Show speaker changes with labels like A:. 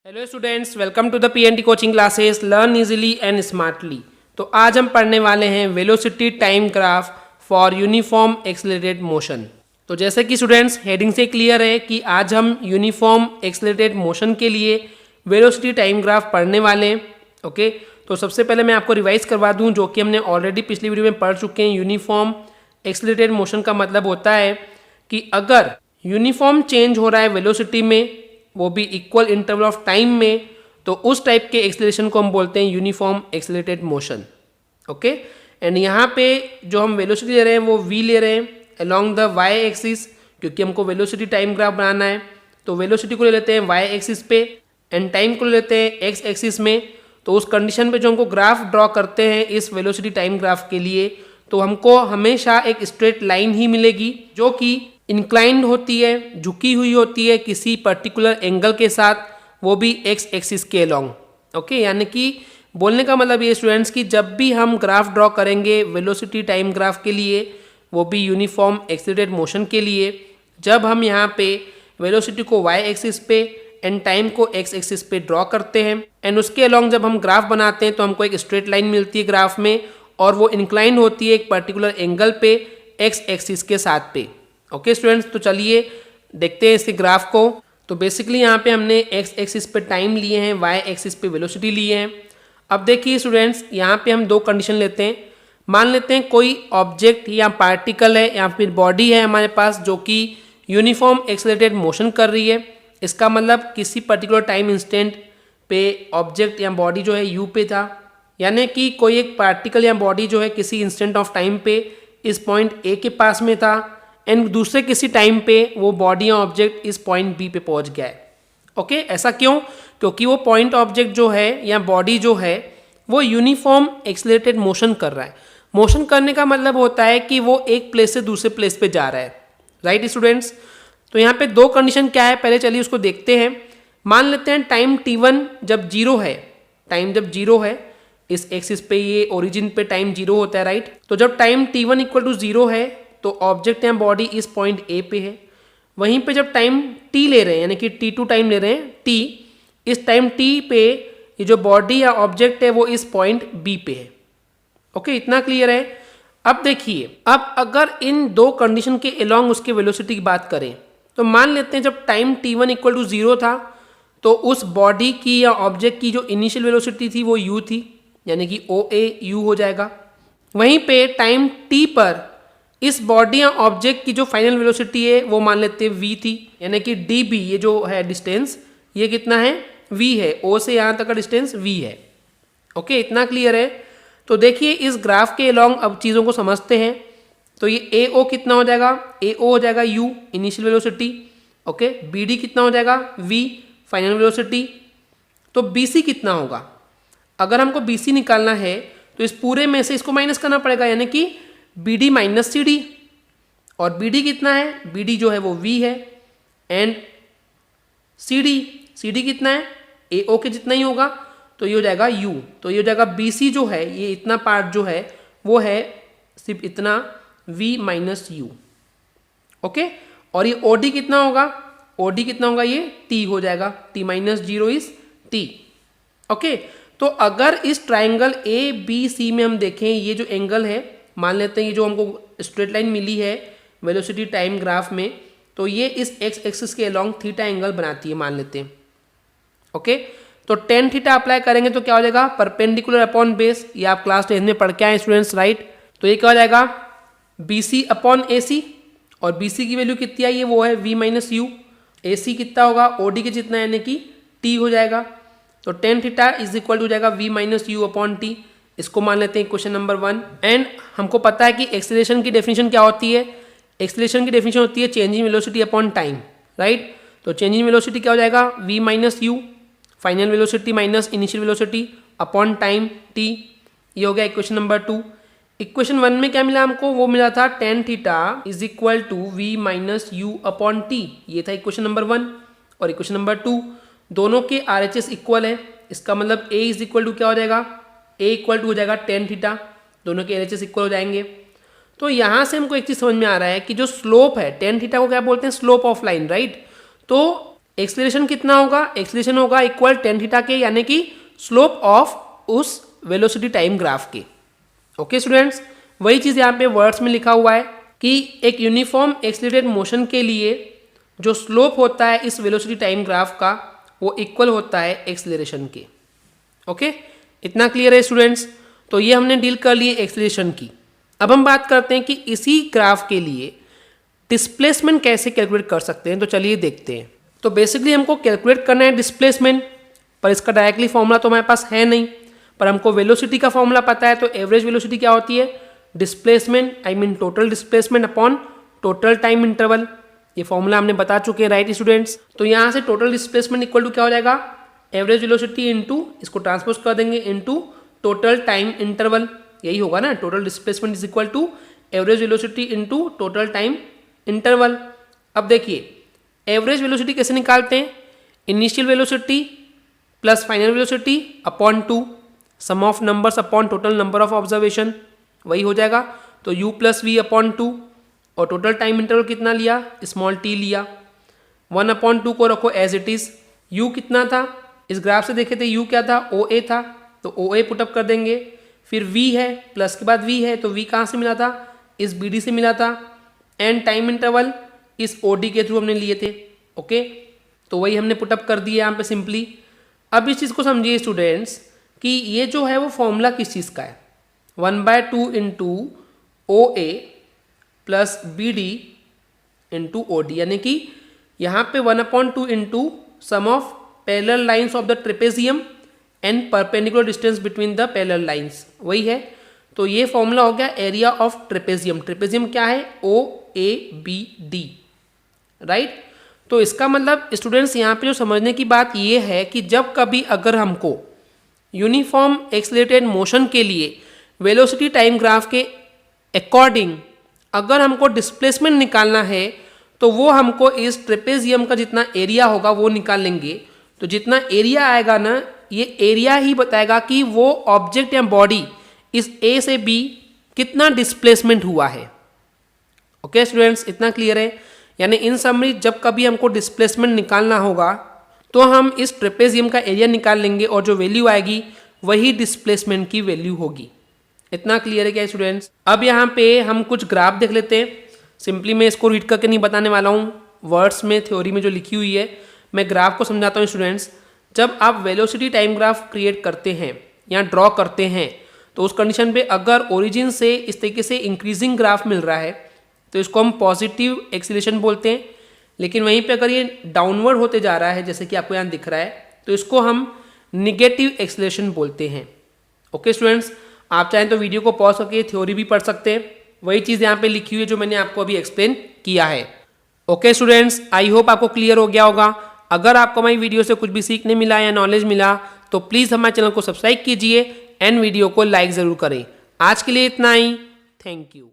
A: Hello students, welcome to the PNT coaching classes learn easily and smartly. तो आज हम पढ़ने वाले हैं velocity time graph for uniform accelerated motion. तो जैसे कि स्टूडेंट्स हेडिंग से क्लियर है कि आज हम यूनिफॉर्म एक्सेलरेटेड मोशन के लिए वेलोसिटी टाइम ग्राफ पढ़ने वाले हैं। ओके, तो सबसे पहले मैं आपको रिवाइज करवा दूं जो कि हमने ऑलरेडी पिछली वीडियो में पढ़ चुके हैं। यूनिफॉर्म एक्सेलरेटेड मोशन का मतलब होता है कि अगर यूनिफॉर्म चेंज हो रहा है वेलोसिटी में, वो भी इक्वल इंटरवल ऑफ टाइम में, तो उस टाइप के एक्सेलरेशन को हम बोलते हैं uniform accelerated motion. Okay, and यहाँ पे जो हम वेलोसिटी ले रहे हैं वो v ले रहे हैं अलोंग द y एक्सिस, क्योंकि हमको वेलोसिटी टाइम ग्राफ बनाना है। तो वेलोसिटी को ले लेते हैं y एक्सिस पे एंड टाइम को ले लेते हैं x एक्सिस में। तो उस कंडीशन पे जो हमको ग्राफ ड्रॉ करते हैं इस वेलोसिटी टाइम ग्राफ के लिए, तो हमको हमेशा एक स्ट्रेट लाइन ही मिलेगी जो कि इंक्लाइंड होती है, झुकी हुई होती है किसी पर्टिकुलर एंगल के साथ, वो भी एक्स एक्सिस के अलोंग। ओके, यानी कि बोलने का मतलब ये स्टूडेंट्स कि जब भी हम ग्राफ ड्रॉ करेंगे वेलोसिटी टाइम ग्राफ के लिए, वो भी यूनिफॉर्म एक्सेलरेटेड मोशन के लिए, जब हम यहाँ पे वेलोसिटी को वाई एक्सिस पे एंड टाइम को एक्स एक्सिस पे ड्रॉ करते हैं एंड उसके अलोंग जब हम ग्राफ बनाते हैं तो हमको एक स्ट्रेट लाइन मिलती है ग्राफ में, और वो इंक्लाइंड होती है एक पर्टिकुलर एंगल पे एक्स एक्सिस के साथ पे। ओके स्टूडेंट्स, तो चलिए देखते हैं इसके ग्राफ को। तो बेसिकली यहाँ पे हमने एक्स एक्सिस पे टाइम लिए हैं, वाई एक्सिस पे वेलोसिटी लिए हैं। अब देखिए स्टूडेंट्स, यहाँ पे हम दो कंडीशन लेते हैं। मान लेते हैं कोई ऑब्जेक्ट या पार्टिकल है या फिर बॉडी है हमारे पास जो कि यूनिफॉर्म एक्सेलरेटेड मोशन कर रही है। इसका मतलब किसी पर्टिकुलर टाइम इंस्टेंट पे ऑब्जेक्ट या बॉडी जो है यू पे था, यानी कि कोई एक पार्टिकल या बॉडी जो है किसी इंस्टेंट ऑफ टाइम पे इस पॉइंट ए के पास में था एंड दूसरे किसी टाइम पे वो बॉडी या ऑब्जेक्ट इस पॉइंट बी पे पहुंच गया है। ओके, ऐसा क्यों? क्योंकि वो पॉइंट ऑब्जेक्ट जो है या बॉडी जो है वो यूनिफॉर्म एक्सेलरेटेड मोशन कर रहा है। मोशन करने का मतलब होता है कि वो एक प्लेस से दूसरे प्लेस पे जा रहा है। राइट स्टूडेंट्स, तो यहाँ पे दो कंडीशन क्या है, पहले चलिए उसको देखते हैं। मान लेते हैं टाइम t1 जब जीरो है, टाइम जब जीरो है, इस एक्सिस पे ये ओरिजिन पे टाइम जीरो होता है। राइट, तो जब time t1 equal to zero है तो ऑब्जेक्ट या बॉडी इस पॉइंट ए पे है। वहीं पे जब टाइम t ले रहे हैं यानी कि t2 टाइम ले रहे हैं t, इस टाइम t पे ये जो बॉडी या ऑब्जेक्ट है वो इस पॉइंट b पे है। ओके, इतना क्लियर है। अब देखिए, अब अगर इन दो कंडीशन के अलोंग उसके वेलोसिटी की बात करें तो मान लेते हैं जब time t1 equal to zero था तो उस बॉडी की या ऑब्जेक्ट की जो इनिशियल वेलोसिटी थी वो u थी, यानी कि OA हो जाएगा। वहीं पे टाइम t पर इस बॉडी या ऑब्जेक्ट की जो फाइनल वेलोसिटी है वो मान लेते हैं v थी, यानी कि db ये जो है डिस्टेंस, ये कितना है, v है। o से यहाँ तक का डिस्टेंस v है। ओके, इतना क्लियर है। तो देखिए इस ग्राफ के अलोंग अब चीज़ों को समझते हैं। तो ये AO कितना हो जाएगा, AO हो जाएगा u initial velocity. Okay, BD कितना हो जाएगा, v फाइनल वेलोसिटी। तो BC कितना होगा, अगर हमको BC निकालना है तो इस पूरे में से इसको माइनस करना पड़ेगा, यानी कि BD माइनस CD। और BD कितना है, BD जो है वो V है एंड CD कितना है, AO के जितना ही होगा, तो ये हो जाएगा U। तो ये हो जाएगा BC जो है, ये इतना पार्ट जो है वो है सिर्फ इतना V माइनस U। ओके, और ये OD कितना होगा, OD कितना होगा, ये T हो जाएगा, T minus zero is T। Okay, तो अगर इस ट्राइंगल ABC में हम देखें, ये जो एंगल है, मान लेते हैं ये जो हमको स्ट्रेट लाइन मिली है वेलोसिटी टाइम ग्राफ में, तो ये इस एक्स एक्सिस के अलोंग थीटा एंगल बनाती है, मान लेते हैं। ओके, तो टेन थीटा अप्लाई करेंगे तो क्या हो जाएगा, परपेंडिकुलर अपॉन बेस। ये आप क्लास 10 में पढ़ के आए स्टूडेंट्स। राइट, तो ये क्या हो जाएगा, BC अपॉन AC, और BC की वैल्यू कितनी आई है, वो है V माइनस U। AC कितना होगा, OD के जितना, यानी कि T हो जाएगा। तो tan theta is equal to जाएगा V minus U upon T। इसको मान लेते हैं क्वेश्चन नंबर 1। एंड हमको पता है कि एक्सेलरेशन की डेफिनेशन क्या होती है, एक्सेलरेशन की डेफिनेशन होती है change in velocity upon time. Right, तो चेंज इन वेलोसिटी क्या हो जाएगा, V minus U final velocity minus initial velocity upon time T। ये हो गया इक्वेशन नंबर 2। इक्वेशन 1 में क्या मिला हमको, वो मिला था tan theta is equal to V minus U upon T। ये था इक्वेशन नंबर 1। और इक्वेशन नंबर 2, दोनों के RHS इक्वल है, इसका मतलब A इज इक्वल टू क्या हो जाएगा, A इक्वल टू हो जाएगा टेन थीटा, दोनों के LHS इक्वल हो जाएंगे। तो यहाँ से हमको एक चीज़ समझ में आ रहा है कि जो स्लोप है, टेन थीटा को क्या बोलते हैं, स्लोप ऑफ लाइन। राइट, तो एक्सेलरेशन कितना होगा, एक्सेलरेशन होगा इक्वल टेन थीटा के, यानी कि स्लोप ऑफ उस वेलोसिटी टाइम ग्राफ के। ओके स्टूडेंट्स, वही चीज़ यहाँ पे वर्ड्स में लिखा हुआ है कि एक यूनिफॉर्म एक्सेलरेटेड मोशन के लिए जो स्लोप होता है इस वेलोसिटी टाइम ग्राफ का वो इक्वल होता है एक्सेलरेशन के। ओके, इतना क्लियर है स्टूडेंट्स। तो ये हमने डील कर लिए एक्सेलरेशन की। अब हम बात करते हैं कि इसी ग्राफ के लिए डिस्प्लेसमेंट कैसे कैलकुलेट कर सकते हैं। तो चलिए देखते हैं। तो बेसिकली हमको कैलकुलेट करना है डिस्प्लेसमेंट, पर इसका डायरेक्टली फॉर्मूला तो हमारे पास है नहीं, पर हमको वेलोसिटी का फॉर्मूला पता है। तो एवरेज वेलोसिटी क्या होती है, displacement I mean total displacement upon total time interval. ये फॉर्मूला हमने बता चुके हैं, राइट स्टूडेंट्स। तो यहाँ से टोटल डिस्प्लेसमेंट इक्वल टू क्या हो जाएगा, एवरेज वेलोसिटी इंटू, इसको ट्रांसपोज कर देंगे, इंटू टोटल टाइम इंटरवल। यही होगा ना, total displacement is equal to average velocity into total time interval. अब देखिए एवरेज वेलोसिटी कैसे निकालते हैं, initial velocity plus final velocity upon 2, sum of numbers upon total number of observation, वही हो जाएगा। तो u प्लस वी अपॉन 2, और टोटल टाइम इंटरवल कितना लिया, स्मॉल t लिया। 1/2 को रखो एज इट इज। u कितना था, इस ग्राफ से देखे थे u क्या था, OA था, तो OA पुटअप कर देंगे। फिर v है, प्लस के बाद v है, तो v कहाँ से मिला था, इस BD से मिला था। एंड टाइम इंटरवल इस OD के थ्रू हमने लिए थे। ओके, तो वही हमने पुटअप कर दिया यहाँ पे सिंपली। अब इस चीज़ को समझिए स्टूडेंट्स कि ये जो है वो फॉर्मूला किस चीज़ का है, 1/2 into OA plus BD into OD, यानी कि यहाँ पे 1/2 into sum of parallel lines of the trapezium and perpendicular distance between the parallel lines, वही है। तो ये फॉर्मूला हो गया एरिया ऑफ ट्रेपेजियम। ट्रेपेजियम क्या है, OABD, राइट। तो इसका मतलब स्टूडेंट्स यहाँ पे जो समझने की बात ये है कि जब कभी अगर हमको यूनिफॉर्म एक्सेलरेटेड मोशन के लिए वेलोसिटी टाइम ग्राफ के अकॉर्डिंग अगर हमको डिस्प्लेसमेंट निकालना है, तो वो हमको इस ट्रेपेजियम का जितना एरिया होगा वो निकाल लेंगे। तो जितना एरिया आएगा ना, ये एरिया ही बताएगा कि वो ऑब्जेक्ट या बॉडी इस A से B कितना डिस्प्लेसमेंट हुआ है। ओके स्टूडेंट्स, इतना क्लियर है। यानी इन समरी जब कभी हमको डिस्प्लेसमेंट निकालना होगा तो हम इस ट्रेपेजियम का एरिया निकाल लेंगे, और जो वैल्यू आएगी वही डिस्प्लेसमेंट की वैल्यू होगी। इतना क्लियर है क्या स्टूडेंट्स। अब यहाँ पे हम कुछ ग्राफ देख लेते हैं। सिंपली मैं इसको रीड करके नहीं बताने वाला हूँ, वर्ड्स में थ्योरी में जो लिखी हुई है मैं ग्राफ को समझाता हूँ स्टूडेंट्स। जब आप वेलोसिटी टाइम ग्राफ क्रिएट करते हैं या ड्रॉ करते हैं, तो उस कंडीशन पे अगर ओरिजिन से इस तरीके से इंक्रीजिंग ग्राफ मिल रहा है तो इसको हम पॉजिटिव एक्सीलरेशन बोलते हैं। लेकिन वहीं पे अगर ये डाउनवर्ड होते जा रहा है, जैसे कि आपको यहाँ दिख रहा है, तो इसको हम निगेटिव एक्सीलरेशन बोलते हैं। ओके स्टूडेंट्स, आप चाहें तो वीडियो को पॉज करके थ्योरी भी पढ़ सकते हैं। वही चीज़ यहाँ पे लिखी हुई है जो मैंने आपको अभी एक्सप्लेन किया है। ओके स्टूडेंट्स, आई होप आपको क्लियर हो गया होगा। अगर आपको हमारी वीडियो से कुछ भी सीखने मिला या नॉलेज मिला तो प्लीज़ हमारे चैनल को सब्सक्राइब कीजिए एंड वीडियो को लाइक ज़रूर करें। आज के लिए इतना ही, थैंक यू।